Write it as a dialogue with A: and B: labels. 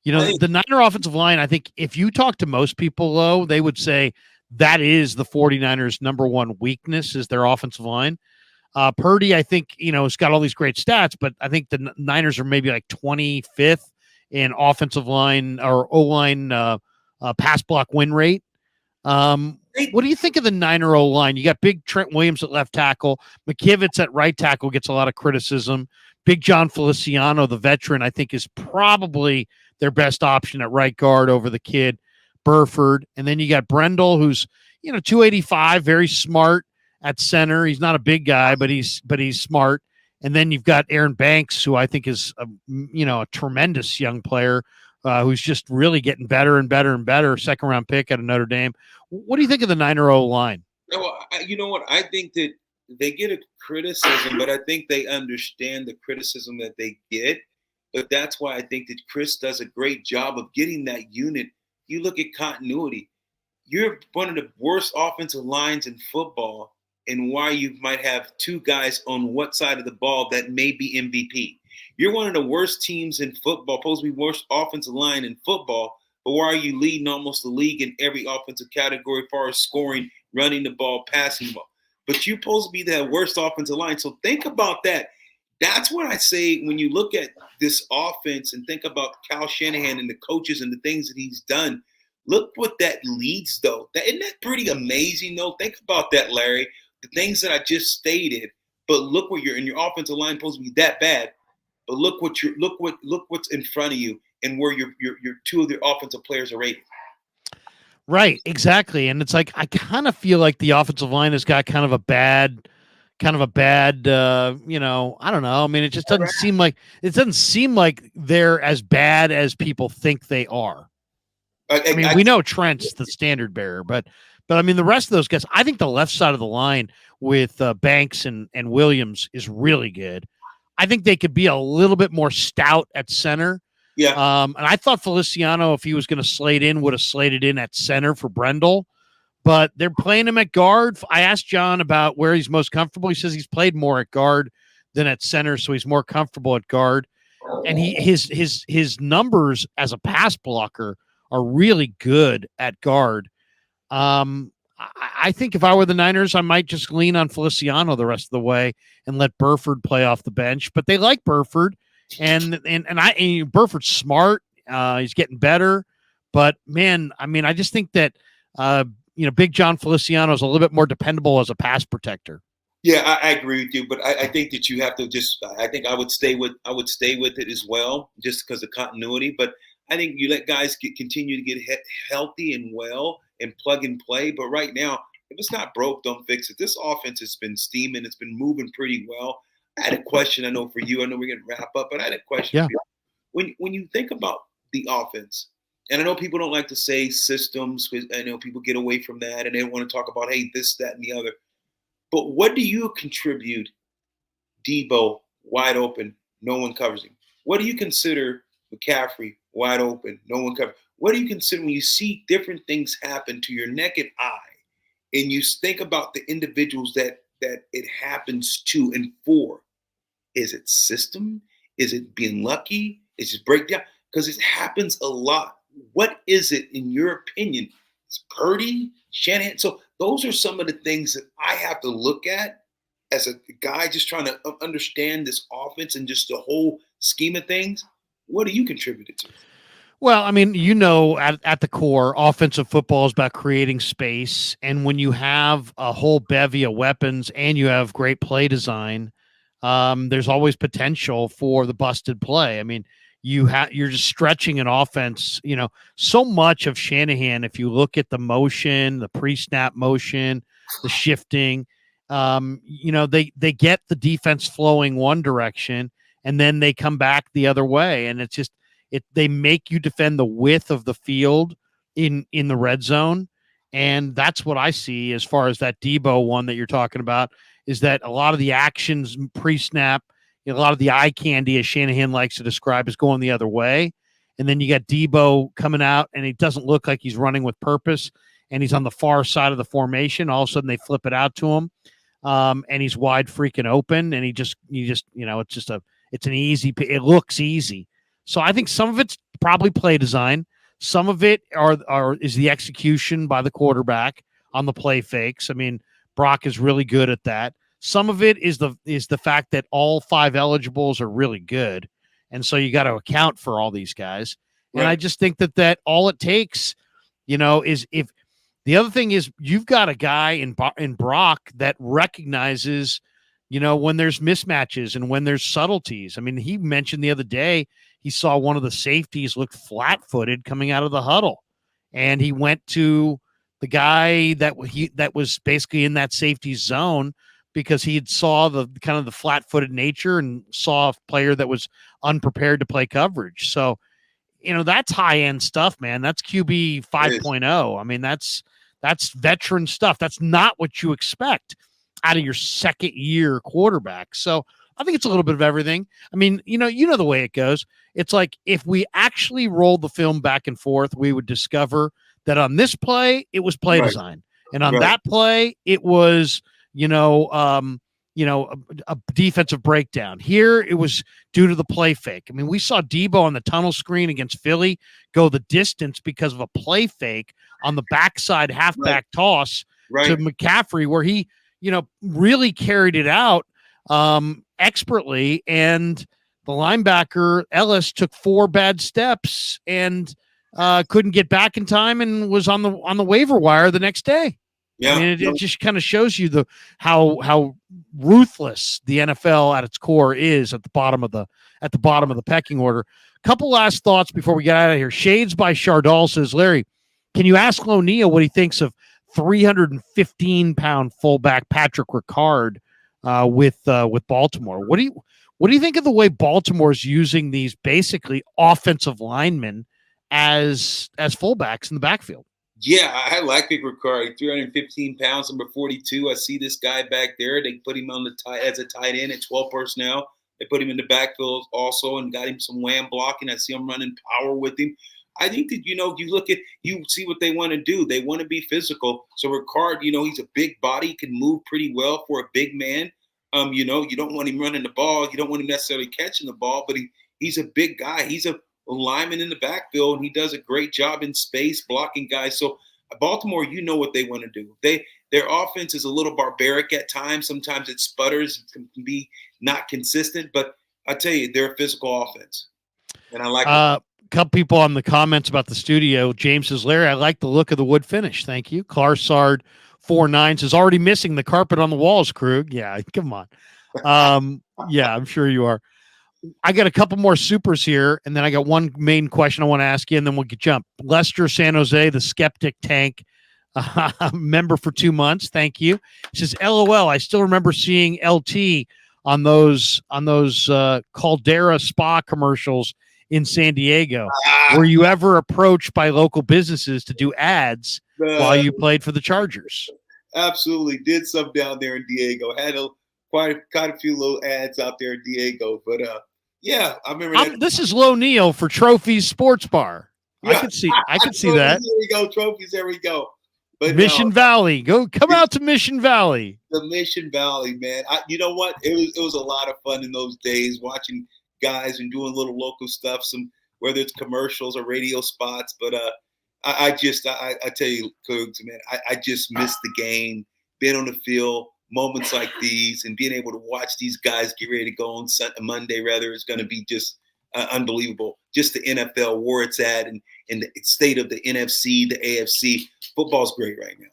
A: You know, the Niner offensive line, I think if you talk to most people, though, they would say that is the 49ers' number one weakness is their offensive line. Purdy, I think, has got all these great stats, but I think the Niners are maybe like 25th in offensive line or O-line pass block win rate. What do you think of the Niner O-line? You got big Trent Williams at left tackle. McKivitz at right tackle gets a lot of criticism. Big John Feliciano, the veteran, I think is probably their best option at right guard over the kid, Burford. And then you got Brendel, who's, 285, very smart at center. He's not a big guy, but he's smart. And then you've got Aaron Banks, who I think is a tremendous young player who's just really getting better and better and better. Second round pick out of Notre Dame. What do you think of the Niner O line?
B: Well, you know what? I think that they get a criticism, but I think they understand the criticism that they get. But that's why I think that Chris does a great job of getting that unit. You look at continuity. You're one of the worst offensive lines in football, and why you might have two guys on what side of the ball that may be MVP. You're one of the worst teams in football, supposed to be worst offensive line in football, but why are you leading almost the league in every offensive category as far as scoring, running the ball, passing the ball? But you're supposed to be that worst offensive line. So think about that. That's what I say when you look at this offense and think about Kyle Shanahan and the coaches and the things that he's done. Look what that leads, though. Isn't that pretty amazing, though? Think about that, Larry. The things that I just stated. But look what your offensive line supposed to be that bad. But look what's in front of you and where your two of the offensive players are rated.
A: Right, exactly. And it's like I kind of feel like the offensive line has got kind of a bad I don't know. I mean, it just doesn't seem like they're as bad as people think they are. I mean, we know Trent's the standard bearer, but I mean, the rest of those guys, I think the left side of the line with Banks and Williams is really good. I think they could be a little bit more stout at center.
B: Yeah.
A: And I thought Feliciano, if he was going to slate in, would have slated in at center for Brendel, but they're playing him at guard. I asked John about where he's most comfortable. He says he's played more at guard than at center, so he's more comfortable at guard. And his numbers as a pass blocker are really good at guard. I think if I were the Niners, I might just lean on Feliciano the rest of the way and let Burford play off the bench. But they like Burford, and Burford's smart. He's getting better. But man, I mean, I just think that Big John Feliciano is a little bit more dependable as a pass protector.
B: Yeah, I agree with you, but I think that you have to I think I would stay with it as well, just because of continuity. But I think you let guys continue to get healthy and well and plug and play. But right now, if it's not broke, don't fix it. This offense has been steaming. It's been moving pretty well. I had a question, I know, for you. I know we're going to wrap up, but I had a question for you. When you think about the offense, and I know people don't like to say systems, because I know people get away from that, and they want to talk about, hey, this, that, and the other. But what do you contribute Debo wide open, no one covers him? What do you consider McCaffrey wide open, no one covers? What do you consider when you see different things happen to your naked eye and you think about the individuals that it happens to and for? Is it system? Is it being lucky? Is it breakdown? Because it happens a lot. What is it, in your opinion? It's Purdy, Shanahan. So those are some of the things that I have to look at as a guy just trying to understand this offense and just the whole scheme of things. What do you contribute to?
A: Well, I mean, at the core, offensive football is about creating space. And when you have a whole bevy of weapons and you have great play design, there's always potential for the busted play. I mean, you're just stretching an offense, so much of Shanahan. If you look at the motion, the pre-snap motion, the shifting, they get the defense flowing one direction and then they come back the other way. And it's just, they make you defend the width of the field in the red zone. And that's what I see as far as that Debo one that you're talking about, is that a lot of the actions pre-snap, a lot of the eye candy, as Shanahan likes to describe, is going the other way. And then you got Debo coming out, and he doesn't look like he's running with purpose, and he's on the far side of the formation. All of a sudden, they flip it out to him, and he's wide freaking open, and it's an easy. It looks easy. So I think some of it's probably play design. Some of it is the execution by the quarterback on the play fakes. I mean, Brock is really good at that. Some of it is the fact that all 5 eligibles are really good, and so you got to account for all these guys. And I
B: Right.
A: just think that all it takes, is if the other thing is you've got a guy in Brock that recognizes, when there's mismatches and when there's subtleties. I mean, he mentioned the other day he saw one of the safeties look flat-footed coming out of the huddle, and he went to the guy that was basically in that safety zone because he had saw the kind of the flat-footed nature and saw a player that was unprepared to play coverage. So, that's high-end stuff, man. That's QB 5.0. I mean, that's veteran stuff. That's not what you expect out of your second year quarterback. So I think it's a little bit of everything. I mean, you know the way it goes. It's like if we actually rolled the film back and forth, we would discover that on this play, it was play
B: Right.
A: design. And on
B: Right.
A: that play, it was, a defensive breakdown. Here, it was due to the play fake. I mean, we saw Debo on the tunnel screen against Philly go the distance because of a play fake on the backside halfback toss to
B: Right.
A: McCaffrey, where he, really carried it out expertly. And the linebacker, Ellis, took 4 bad steps and couldn't get back in time and was on the waiver wire the next day. I
B: Yeah.
A: mean, it just kind of shows you how ruthless the NFL at its core is at the bottom of the pecking order. Couple last thoughts before we get out of here. Shades by Chardal says, Larry, can you ask O'Neal what he thinks of 315-pound fullback Patrick Ricard with Baltimore? What do you think of the way Baltimore's using these basically offensive linemen as fullbacks in the backfield?
B: Yeah, I like Big Ricard. 315 pounds, number 42. I see this guy back there. They put him on the as a tight end at 12 personnel. They put him in the backfield also and got him some wham blocking. I see him running power with him. I think that, you see what they want to do. They want to be physical. So Ricard, he's a big body, can move pretty well for a big man. You don't want him running the ball. You don't want him necessarily catching the ball, but he's a big guy. He's a lineman in the backfield, and he does a great job in space blocking guys. So Baltimore, what they want to do. Their offense is a little barbaric at times. Sometimes it sputters, it can be not consistent. But I tell you, they're a physical offense, and I like it.
A: A couple people on the comments about the studio. James says, Larry, I like the look of the wood finish. Thank you. Clarsard 49 says, already missing the carpet on the walls, Krug. Yeah, come on. Yeah, I'm sure you are. I got a couple more supers here, and then I got one main question I want to ask you, and then we'll jump. Lester San Jose, the Skeptic Tank, member for 2 months. Thank you. He says, LOL, I still remember seeing LT on those Caldera Spa commercials in San Diego. Were you ever approached by local businesses to do ads while you played for the Chargers?
B: Absolutely. Did some down there in Diego. Had quite a few little ads out there in Diego. But yeah, I remember that.
A: This is Low Neal for Trophies Sports Bar.
B: Yeah.
A: I could see that.
B: There we go. Trophies. There we go. But
A: Mission Valley. Come out to Mission Valley.
B: The Mission Valley, man. You know what? It was a lot of fun in those days watching guys and doing little local stuff, whether it's commercials or radio spots. But I tell you, Cougs, man, I just miss the game, being on the field, moments like these, and being able to watch these guys get ready to go on Monday. Rather, is going to be just unbelievable. Just the NFL, where it's at, and the state of the NFC, the AFC. Football's great right now.